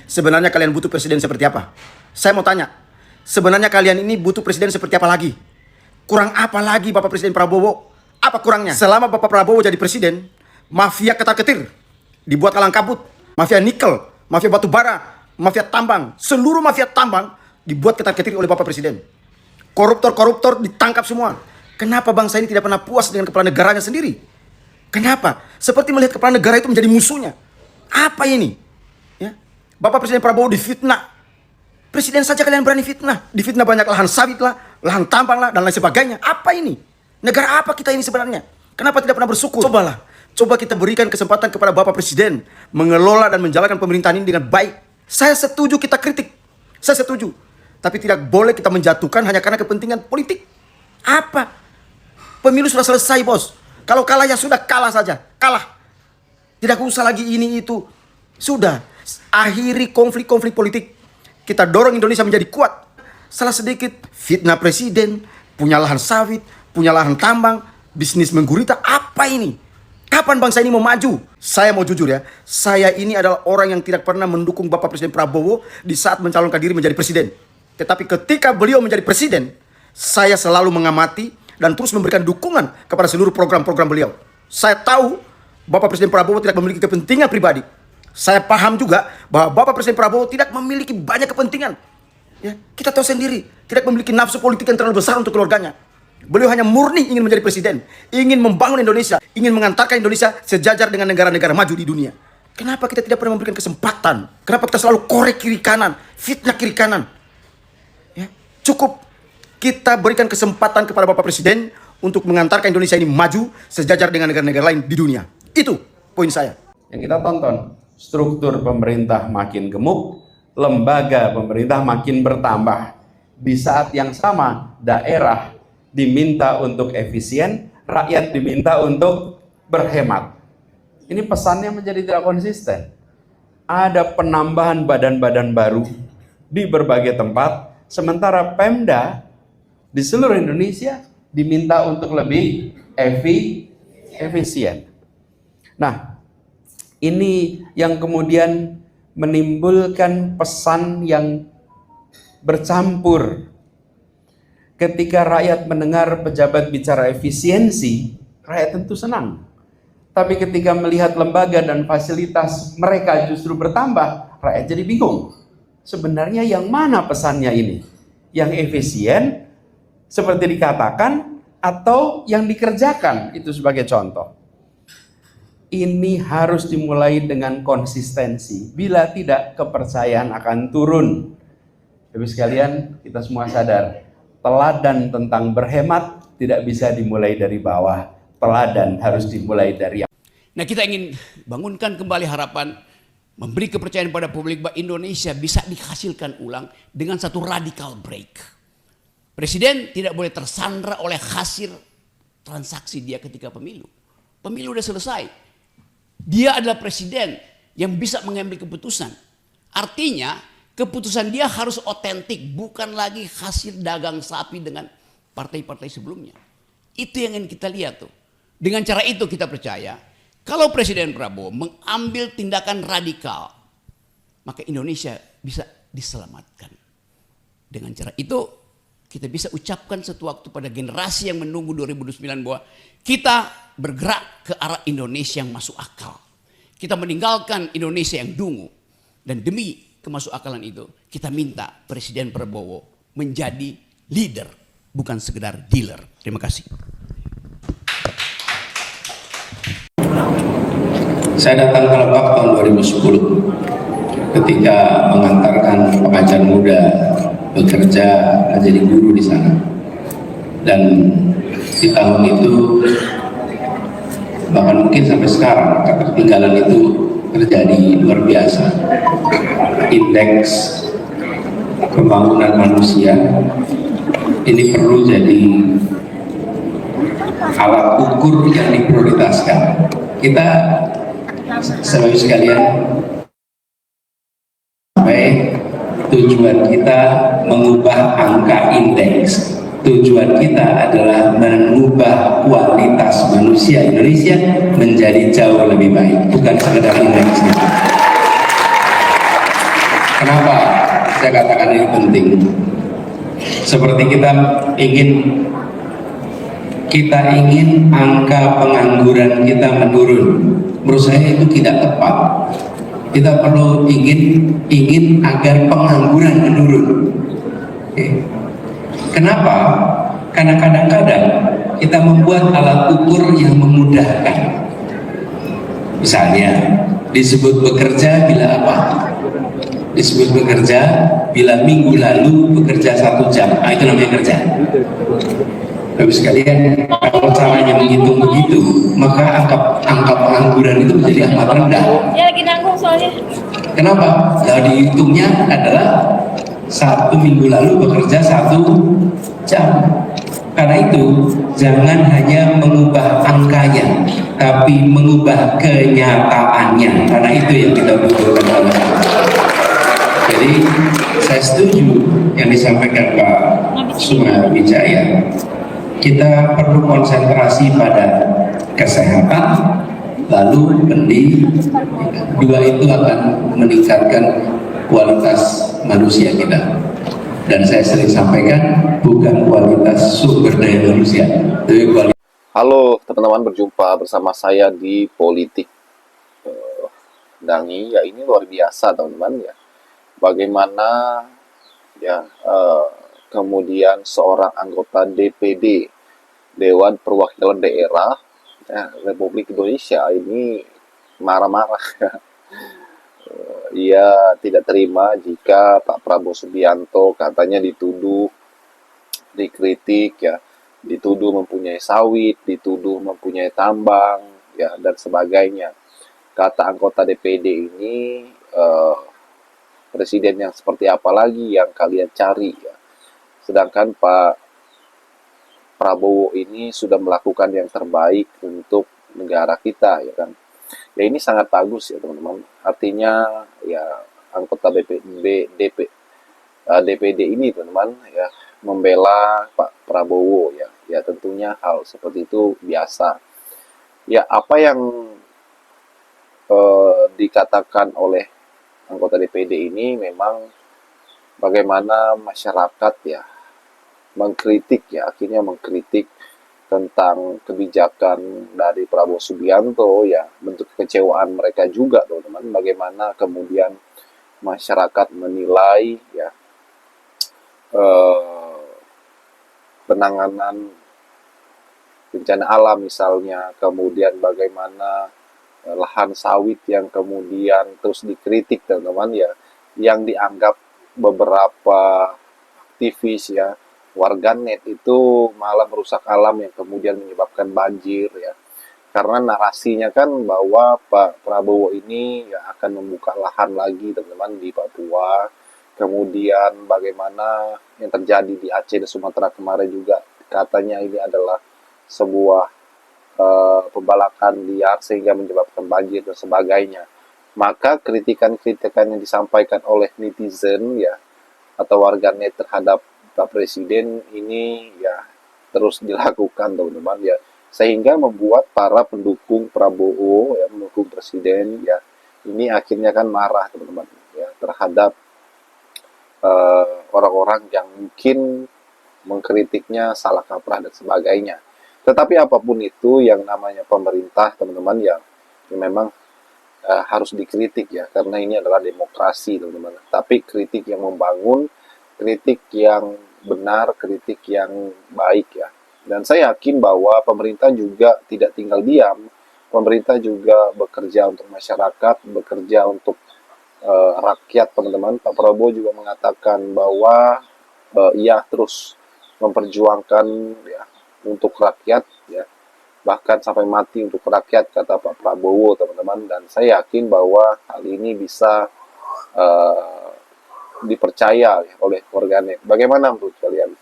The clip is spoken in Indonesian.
Sebenarnya kalian butuh presiden seperti apa? Saya mau tanya, sebenarnya kalian ini butuh presiden seperti apa lagi? Kurang apa lagi Bapak Presiden Prabowo? Apa kurangnya? Selama Bapak Prabowo jadi presiden, mafia ketar-ketir dibuat kalang kabut. Mafia nikel, mafia batu bara, mafia tambang, seluruh mafia tambang dibuat ketar-ketir oleh Bapak Presiden. Koruptor-koruptor ditangkap semua. Kenapa bangsa ini tidak pernah puas dengan kepala negaranya sendiri? Kenapa? Seperti melihat kepala negara itu menjadi musuhnya. Apa ini? Ya. Bapak Presiden Prabowo difitnah. Presiden saja kalian berani fitnah. Difitnah banyak lahan sawit lah, lahan tambang lah, dan lain sebagainya. Apa ini? Negara apa kita ini sebenarnya? Kenapa tidak pernah bersyukur? Coba kita berikan kesempatan kepada Bapak Presiden mengelola dan menjalankan pemerintahan ini dengan baik. Saya setuju kita kritik. Saya setuju. Tapi tidak boleh kita menjatuhkan hanya karena kepentingan politik. Apa? Pemilu sudah selesai, bos. Kalau kalah ya sudah, kalah saja. Kalah. Tidak usah lagi ini itu. Sudah. Akhiri konflik-konflik politik. Kita dorong Indonesia menjadi kuat. Salah sedikit, fitnah presiden, punya lahan sawit, punya lahan tambang, bisnis menggurita. Apa ini? Kapan bangsa ini mau maju? Saya mau jujur ya, saya ini adalah orang yang tidak pernah mendukung Bapak Presiden Prabowo di saat mencalonkan diri menjadi presiden. Tetapi ketika beliau menjadi presiden, saya selalu mengamati dan terus memberikan dukungan kepada seluruh program-program beliau. Saya tahu Bapak Presiden Prabowo tidak memiliki kepentingan pribadi. Saya paham juga bahwa Bapak Presiden Prabowo tidak memiliki banyak kepentingan. Ya, kita tahu sendiri, tidak memiliki nafsu politik yang terlalu besar untuk keluarganya. Beliau hanya murni ingin menjadi presiden, ingin membangun Indonesia, ingin mengantarkan Indonesia sejajar dengan negara-negara maju di dunia. Kenapa kita tidak pernah memberikan kesempatan? Kenapa kita selalu korek kiri kanan, fitnah kiri kanan? Ya, cukup kita berikan kesempatan kepada Bapak Presiden untuk mengantarkan Indonesia ini maju sejajar dengan negara-negara lain di dunia. Itu poin saya. Yang kita tonton, struktur pemerintah makin gemuk, lembaga pemerintah makin bertambah. Di saat yang sama, daerah diminta untuk efisien, rakyat diminta untuk berhemat. Ini pesannya menjadi tidak konsisten. Ada penambahan badan-badan baru di berbagai tempat, sementara Pemda di seluruh Indonesia diminta untuk lebih efisien. Nah, ini yang kemudian menimbulkan pesan yang bercampur. Ketika rakyat mendengar pejabat bicara efisiensi, rakyat tentu senang. Tapi ketika melihat lembaga dan fasilitas mereka justru bertambah, rakyat jadi bingung. Sebenarnya yang mana pesannya ini? Yang efisien, seperti dikatakan, atau yang dikerjakan? Itu sebagai contoh. Ini harus dimulai dengan konsistensi. Bila tidak, kepercayaan akan turun. Bapak sekalian, kita semua sadar, teladan tentang berhemat tidak bisa dimulai dari bawah. Teladan harus dimulai dari. Nah, kita ingin bangunkan kembali harapan, memberi kepercayaan pada publik bahwa Indonesia bisa dihasilkan ulang dengan satu radical break. Presiden tidak boleh tersandra oleh hasil transaksi dia ketika pemilu. Pemilu udah selesai. Dia adalah presiden yang bisa mengambil keputusan. Artinya keputusan dia harus otentik, bukan lagi hasil dagang sapi dengan partai-partai sebelumnya. Itu yang ingin kita lihat tuh. Dengan cara itu kita percaya, kalau Presiden Prabowo mengambil tindakan radikal, maka Indonesia bisa diselamatkan. Dengan cara itu kita bisa ucapkan suatu waktu pada generasi yang menunggu 2029 bahwa kita bergerak ke arah Indonesia yang masuk akal. Kita meninggalkan Indonesia yang dungu. Dan demi kemasukakalan itu, kita minta Presiden Prabowo menjadi leader, bukan sekedar dealer. Terima kasih. Saya datang ke Lebak tahun 2010 ketika mengantarkan pengajar muda bekerja menjadi guru di sana. Dan di tahun itu, bahkan mungkin sampai sekarang, ketertinggalan itu terjadi luar biasa. Indeks pembangunan manusia ini perlu jadi alat ukur yang diprioritaskan. Kita Bapak sekalian, sampai tujuan kita mengubah angka indeks. Tujuan kita adalah mengubah kualitas manusia Indonesia menjadi jauh lebih baik, bukan sekedar indeksnya. Kenapa saya katakan ini penting? Seperti kita ingin angka pengangguran kita menurun. Menurut saya itu tidak tepat. Kita perlu ingin agar pengangguran menurun. Oke. Kenapa? Karena kadang-kadang kita membuat alat ukur yang memudahkan. Misalnya disebut bekerja bila apa? Disebut bekerja bila minggu lalu bekerja 1 jam. Nah, itu namanya kerja. Tapi sekalian, kalau caranya menghitung begitu, maka angka pengangguran itu menjadi amat rendah. Ya lagi nanggung soalnya. Kenapa? Nah, dihitungnya adalah 1 minggu lalu bekerja 1 jam. Karena itu, jangan hanya mengubah angkanya, tapi mengubah kenyataannya. Karena itu yang kita butuhkan. Jadi, saya setuju yang disampaikan Pak Suma Wijaya. Kita perlu konsentrasi pada kesehatan, lalu pendidikan. Dua itu akan meningkatkan kualitas manusia kita. Dan saya sering sampaikan, bukan kualitas sumber daya manusia, tapi kualitas. Halo teman-teman, berjumpa bersama saya di Politik Dangi. Ya, ini luar biasa teman-teman ya. Bagaimana ya kemudian seorang anggota DPD Dewan Perwakilan Daerah Republik Indonesia ini marah-marah ya. Ia tidak terima jika Pak Prabowo Subianto katanya dituduh, dikritik ya, dituduh mempunyai sawit, dituduh mempunyai tambang ya, dan sebagainya. Kata anggota DPD ini, presiden yang seperti apa lagi yang kalian cari ya. Sedangkan Pak Prabowo ini sudah melakukan yang terbaik untuk negara kita ya kan. Ya, ini sangat bagus ya teman-teman. Artinya ya anggota DPD ini teman-teman ya membela Pak Prabowo ya. Ya tentunya hal seperti itu biasa. Ya apa yang dikatakan oleh anggota DPD ini memang bagaimana masyarakat ya mengkritik ya, akhirnya mengkritik tentang kebijakan dari Prabowo Subianto ya, bentuk kekecewaan mereka juga teman-teman, bagaimana kemudian masyarakat menilai ya penanganan bencana alam misalnya, kemudian bagaimana lahan sawit yang kemudian terus dikritik teman-teman ya, yang dianggap beberapa aktivis ya, warganet itu malah merusak alam yang kemudian menyebabkan banjir ya. Karena narasinya kan bahwa Pak Prabowo ini ya akan membuka lahan lagi teman-teman di Papua. Kemudian bagaimana yang terjadi di Aceh dan Sumatera kemarin juga katanya ini adalah sebuah pembalakan liar sehingga menyebabkan banjir dan sebagainya. Maka kritikan-kritikan yang disampaikan oleh netizen ya atau warganet terhadap Pak Presiden ini ya terus dilakukan teman-teman ya, sehingga membuat para pendukung Prabowo ya, pendukung Presiden ya, ini akhirnya kan marah teman-teman ya terhadap orang-orang yang mungkin mengkritiknya salah kaprah dan sebagainya. Tetapi apapun itu yang namanya pemerintah teman-teman ya memang harus dikritik ya, karena ini adalah demokrasi teman-teman. Tapi kritik yang membangun, kritik yang benar, kritik yang baik ya. Dan saya yakin bahwa pemerintah juga tidak tinggal diam. Pemerintah juga bekerja untuk masyarakat, bekerja untuk rakyat teman-teman. Pak Prabowo juga mengatakan bahwa ia terus memperjuangkan ya untuk rakyat ya, bahkan sampai mati untuk rakyat kata Pak Prabowo teman-teman. Dan saya yakin bahwa hal ini bisa dipercaya oleh warganet. Bagaimana menurut kalian?